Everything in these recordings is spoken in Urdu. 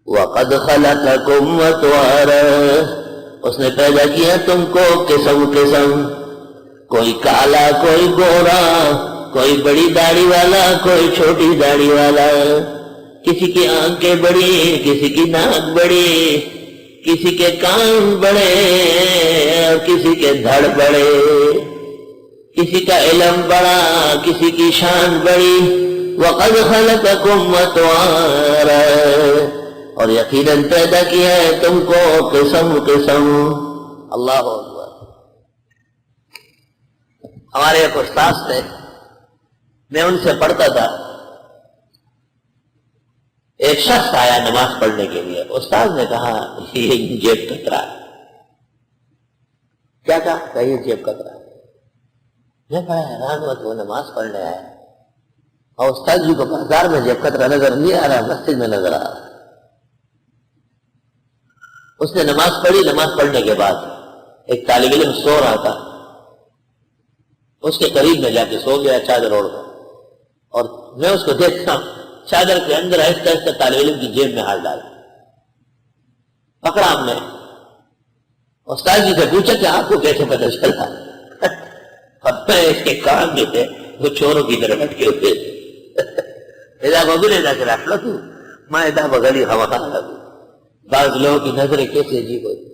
وَقَدْ خَلَقَكُمْ أَطْوَارًا، اس نے پیدا کیا تم کو قسم قسم، کوئی کالا کوئی گورا، کوئی بڑی داڑھی والا کوئی چھوٹی داڑھی والا، کسی کی آنکھیں بڑی کسی کی ناک بڑی، کسی کے کان بڑے اور کسی کے دھڑ بڑے، کسی کا علم بڑا کسی کی شان بڑی۔ وَقَدْ خَلَقَكُمْ أَطْوَارًا، اور یقیناً پیدا کیا ہے تم کو قسم قسم۔ اللہ اکبر۔ ہمارے ایک استاد تھے، میں ان سے پڑھتا تھا، ایک شخص آیا نماز پڑھنے کے لیے، استاد نے کہا یہ جیب کترا ہے۔ کیا کہا؟ کہ یہ جیب کترا ہے۔ میں بڑا حیران ہوا کہ وہ نماز پڑھنے آیا اور استاد جی کو بازار میں جیب کترا نظر نہیں آ رہا، مسجد میں نظر آ رہا۔ اس نے نماز پڑھی، نماز پڑھنے کے بعد ایک طالب علم سو رہا تھا، اس کے قریب میں جا کے سو گیا چادر اوڑھ کر، اور میں اس کو دیکھتا ہوں چادر کے اندر آہستہ آہستہ طالب علم کی جیب میں ہاتھ ڈالا، پکڑا ہم نے۔ استاد جی سے پوچھا کہ آپ کو کیسے پتہ چلا؟ اب اس کے کام جو تھے وہ چوروں کی طرح اٹکے ہوتے تھے۔ ادا بغل ادا سے رکھ لو تو میں ادا بغلی ہوا لگوں۔ بعض لوگوں کی نظریں کیسے عجیب ہوتی،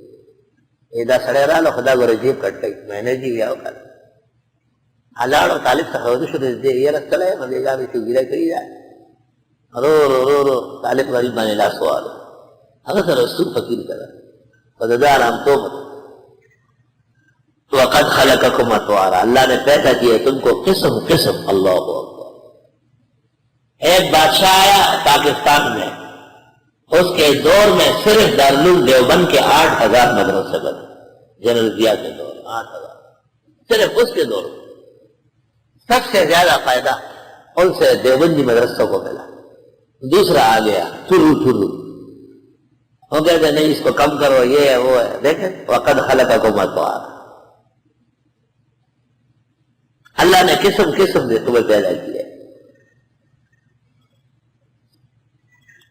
ادا سڑے رہا لو خدا کو رجیب کٹ گئی میں نے جی گیا ہوگا ہلاڑو طالب سخوت شروع دے یہ رکھ لے مجھے جا بھی گرا کری جائے رو رو رو رو طالب غریب بانے لا سوال اگر سر رسول فقیر کرا خدادار ہم تو وقد خلقکم اطوارا، اللہ نے پیدا کیا تم کو قسم قسم۔ اللہ اکبر۔ ایک بادشاہ آیا پاکستان میں، اس کے دور میں صرف دارالعلوم دیوبند کے 8,000 مدرسے بنے، جنرل ضیاء کے دور 8,000، صرف اس کے دور میں سب سے زیادہ فائدہ ان سے دیوبندی مدرسوں کو ملا۔ دوسرا آ گیا ٹھرو ٹھرو، وہ کہتے نہیں اس کو کم کرو، یہ ہے وہ ہے۔ دیکھیں وقد خلقکم اطوارا، اللہ نے قسم قسم سے تمہیں پیدا کیا۔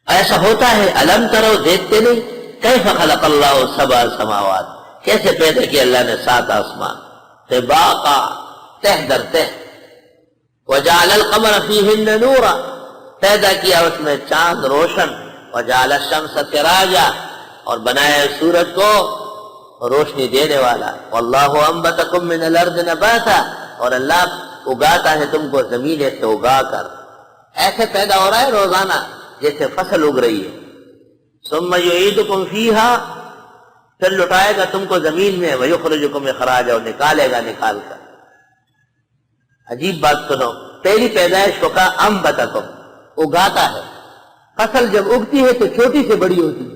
ایسا ہوتا ہے الم ترو، دیکھتے نہیں کیف خلق اللہ 7 سماوات، کیسے پیدا کیا اللہ نے 7 آسمان، طباقا تہ در تہ، وجعل القمر فیہن نورا، پیدا کیا اس میں چاند روشن، وجعل الشمس سراجا، اور بنایا سورج کو روشنی دینے والا، واللہ انبتکم من الارض نباتا، اور اللہ اگاتا ہے تم کو زمین سے اگا کر، ایسے پیدا ہو رہا ہے روزانہ جیسے فصل اگ رہی ہے۔ ثم یعیدکم فیہا، پھر لٹائے گا تم کو زمین میں، ویخرجکم اخراجا، اور نکالے گا نکال کر۔ عجیب بات سنو، پہلی پیدائش کو کہا انبتکم، اگاتا ہے۔ فصل جب اگتی ہے تو چھوٹی سے بڑی ہوتی ہے،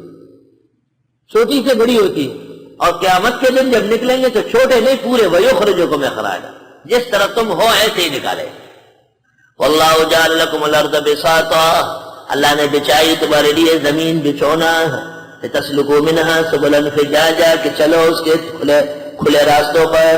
چھوٹی سے بڑی ہوتی ہے، اور قیامت کے دن جب نکلیں گے تو چھوٹے نہیں پورے، ویخرجکم اخراجا، جس طرح تم ہو ایسے ہی نکالے۔ واللہ جعل لکم الارض بساطا، اللہ نے بچائی تمہارے لیے زمین بچونا، لتسلکوا منہا سبلا فجاجا، کہ چلو اس کے کھلے راستوں پر۔